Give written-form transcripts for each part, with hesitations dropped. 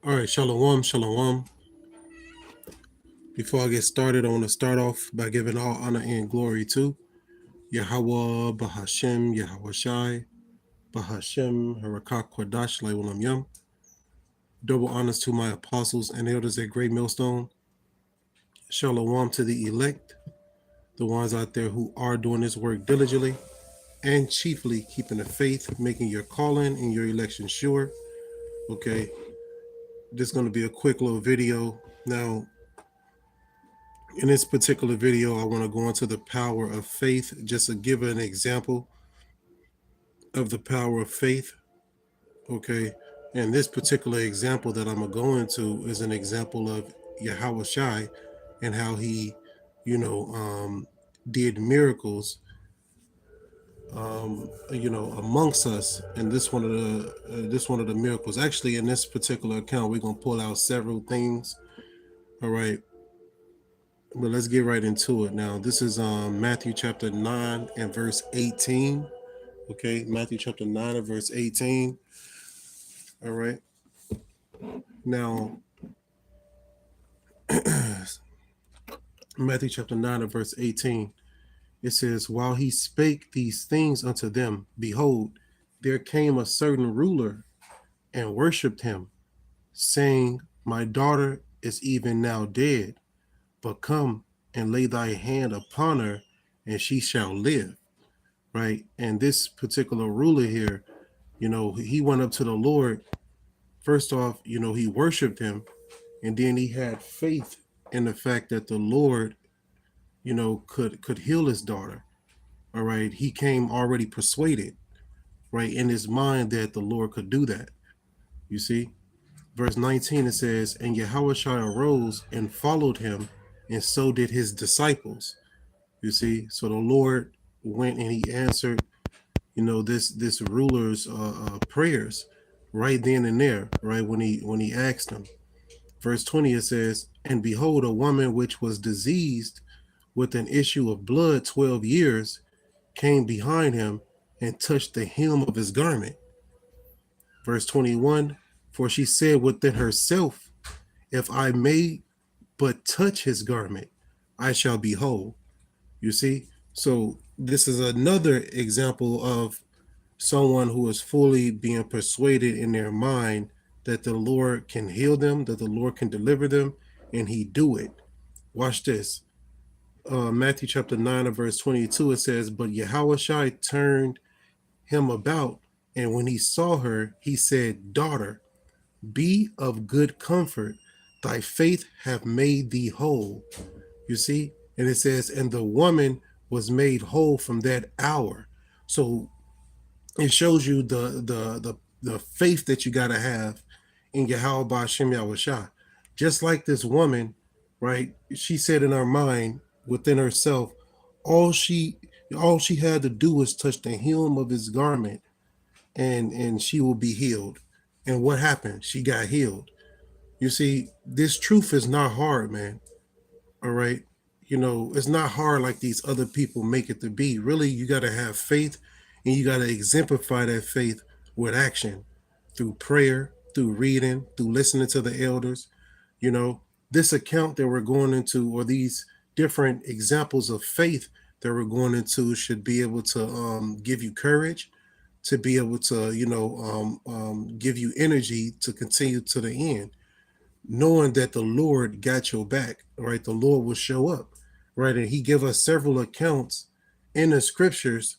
All right, shalom, shalom. Before I get started, I want to start off by giving all honor and glory to Yahweh, Bahashem, Yahweh Shai, Bahashem, Harakak Kwadash, Laiwalam Yum. Double honors to my apostles and elders at Great Millstone. Shalom to the elect, the ones out there who are doing this work diligently and chiefly keeping the faith, making your calling and your election sure. Okay, this is going to be a quick little video. Now, in this particular video, I want to go into the power of faith, just to give an example of the power of faith. Okay. And this particular example that I'm going to go into is an example of Yahweh Shai and how he, did miracles, amongst us. And this one of the miracles, actually, in this particular account, we're going to pull out several things. All right. But let's get right into it now. This is Matthew chapter 9 and verse 18. Okay, Matthew chapter 9 and verse 18. All right. Now, Matthew chapter 9 and verse 18. It says, while he spake these things unto them, behold, there came a certain ruler and worshipped him, saying, my daughter is even now dead, but come and lay thy hand upon her, and she shall live. Right. And this particular ruler here, he went up to the Lord. First off, he worshiped him, and then he had faith in the fact that the Lord, could heal his daughter. All right. He came already persuaded, right, in his mind that the Lord could do that. You see, verse 19, it says, and Yahushua arose and followed him, and so did his disciples. You see, so the Lord went and he answered, this ruler's prayers right then and there, right, when he asked him. Verse 20, it says, and behold, a woman which was diseased with an issue of blood 12 years came behind him and touched the hem of his garment. Verse 21, for she said within herself, if I may but touch his garment, I shall be whole. You see, so this is another example of someone who is fully being persuaded in their mind that the Lord can heal them, that the Lord can deliver them, and he do it. Watch this. Matthew chapter 9 and verse 22, it says, but Yahushua turned him about, and when he saw her, he said, daughter, be of good comfort, thy faith hath made thee whole. You see, and it says, and the woman was made whole from that hour. So it shows you the faith that you got to have in Yahweh Ba'ashem Yahushua. Just like this woman, right? She said in her mind, within herself, all she had to do was touch the hem of his garment, and she will be healed. And what happened? She got healed. You see, this truth is not hard, man. All right. It's not hard like these other people make it to be. Really, you got to have faith, and you got to exemplify that faith with action, through prayer, through reading, through listening to the elders. This account that we're going into, or these different examples of faith that we're going into, should be able to give you courage, to be able to, give you energy to continue to the end, knowing that the Lord got your back, right? The Lord will show up, right? And he give us several accounts in the scriptures,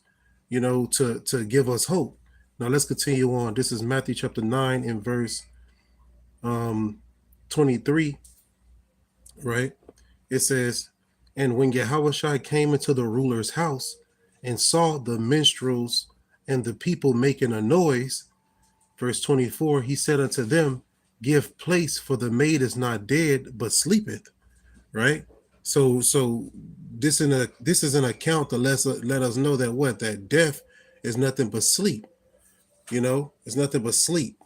to give us hope. Now let's continue on. This is Matthew chapter 9 and verse 23, right? It says, and when Yahushua came into the ruler's house and saw the minstrels and the people making a noise, verse 24, he said unto them, give place, for the maid is not dead, but sleepeth. Right? So this is an account to let us know that that death is nothing but sleep. It's nothing but sleep.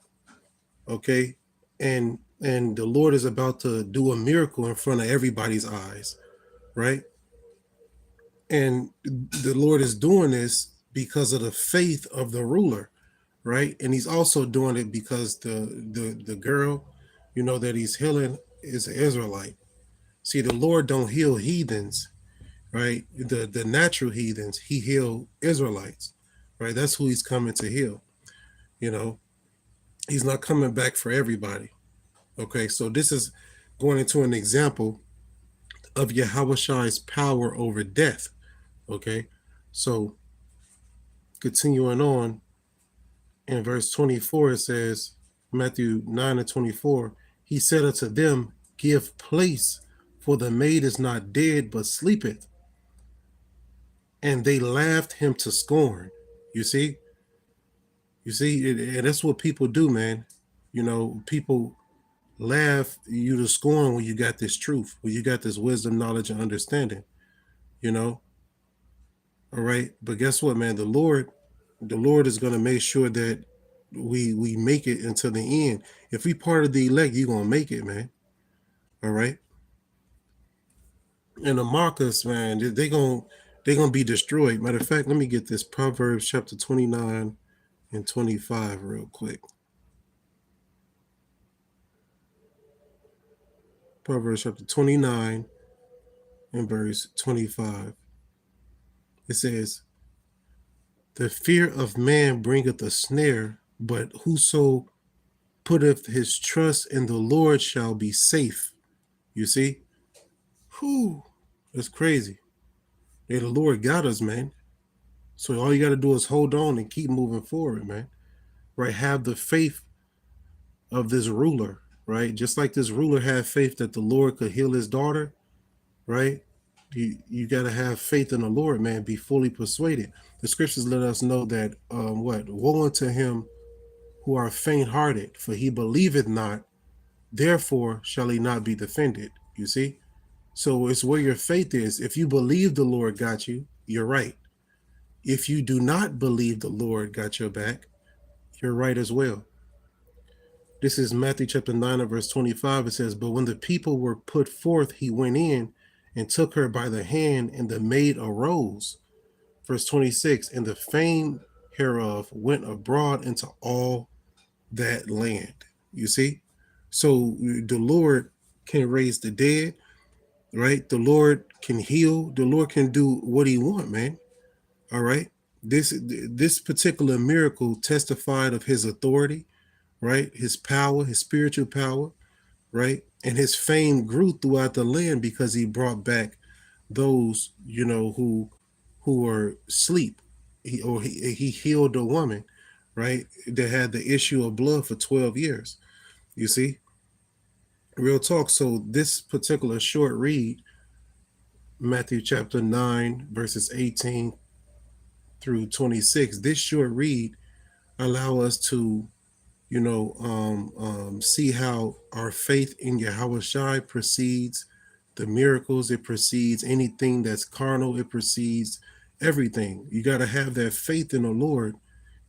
Okay. And the Lord is about to do a miracle in front of everybody's eyes, right? And the Lord is doing this because of the faith of the ruler, right? And he's also doing it because the girl, you know, that he's healing is an Israelite. See, the Lord don't heal heathens, right? The natural heathens, he healed Israelites, right? That's who he's coming to heal. You know, he's not coming back for everybody. Okay, so this is going into an example of Yahushai's power over death. Okay, so continuing on in verse 24, it says, Matthew 9 and 24, he said unto them, give place, for the maid is not dead, but sleepeth. And they laughed him to scorn. You see? You see, and that's what people do, man. You know, people laugh you to scorn when you got this truth, when you got this wisdom, knowledge, and understanding. You know, all right. But guess what, man? The Lord is going to make sure that we make it until the end. If we part of the elect, you're gonna make it, man. All right. And the markers, man, they gonna be destroyed. Matter of fact, let me get this Proverbs chapter 29 and 25 real quick. Proverbs chapter 29 and verse 25. It says, the fear of man bringeth a snare, but whoso putteth his trust in the Lord shall be safe. You see? Whew, that's crazy. Hey, the Lord got us, man. So all you got to do is hold on and keep moving forward, man. Right? Have the faith of this ruler, right? Just like this ruler had faith that the Lord could heal his daughter, right? You got to have faith in the Lord, man. Be fully persuaded. The scriptures let us know that woe unto him who are faint-hearted, for he believeth not, therefore shall he not be defended. You see? So it's where your faith is. If you believe the Lord got you, you're right. If you do not believe the Lord got your back, you're right as well. This is Matthew chapter 9 and verse 25. It says, but when the people were put forth, he went in and took her by the hand, and the maid arose. Verse 26, and the fame hereof went abroad into all that land. You see? So the Lord can raise the dead, right? The Lord can heal. The Lord can do what he wants, man. All right. This particular miracle testified of his authority, right? His power, his spiritual power, right? And his fame grew throughout the land because he brought back those, you know, who were asleep. He healed a woman, right, that had the issue of blood for 12 years. You see? Real talk. So this particular short read, Matthew chapter 9, verses 18 through 26, this short read allow us to, you know, see how our faith in Yahushai precedes the miracles. It precedes anything that's carnal. It precedes everything. You got to have that faith in the Lord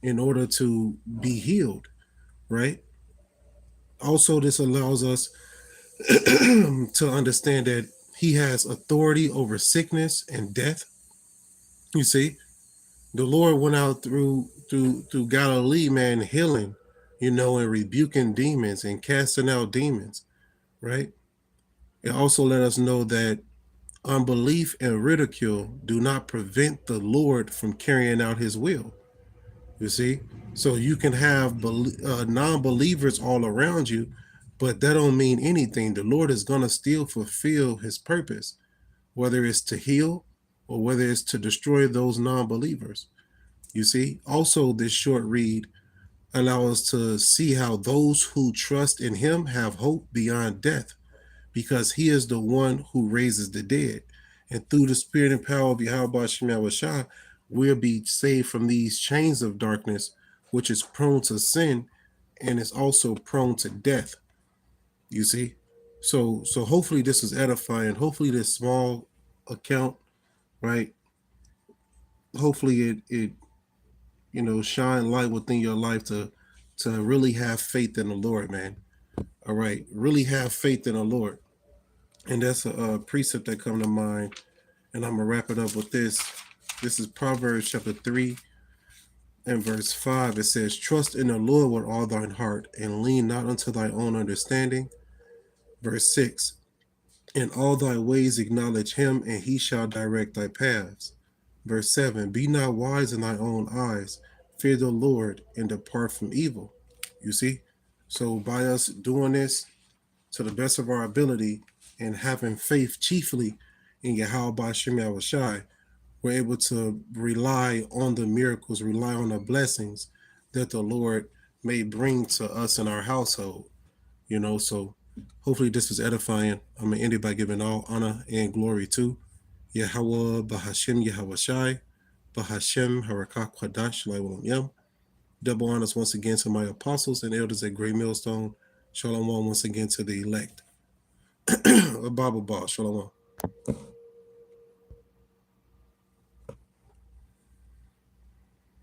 in order to be healed, right? Also, this allows us to understand that he has authority over sickness and death. You see, the Lord went out through Galilee, man, healing, you know, and rebuking demons and casting out demons, right? It also let us know that unbelief and ridicule do not prevent the Lord from carrying out his will. You see? So you can have non-believers all around you, but that don't mean anything. The Lord is going to still fulfill his purpose, whether it's to heal or whether it's to destroy those non-believers. You see? Also, this short read allow us to see how those who trust in him have hope beyond death, because he is the one who raises the dead. And through the spirit and power of Yahweh Shem Shah, we'll be saved from these chains of darkness, which is prone to sin and is also prone to death. You see? So hopefully this is edifying. Hopefully this small account, right? Hopefully it you know, shine light within your life to really have faith in the Lord, man. All right. Really have faith in the Lord. And that's a precept that come to mind. And I'm going to wrap it up with this. This is Proverbs chapter 3 In verse 5, it says, Trust in the Lord with all thine heart, and lean not unto thy own understanding. Verse 6, In all thy ways acknowledge him, and he shall direct thy paths. Verse 7, Be not wise in thy own eyes, fear the Lord, and depart from evil. You see? So by us doing this to the best of our ability and having faith chiefly in Yahweh Ba'Shem Yahushai, we're able to rely on the miracles, rely on the blessings that the Lord may bring to us in our household. So hopefully this was edifying. I'm going to end it by giving all honor and glory to Yahweh Bahashem Yahushai, Bahashem Harakah Kwadash Laiwalam Yam. Double honors once again to my apostles and elders at Great Millstone. Shalom once again to the elect. A Bible ball. Shalom.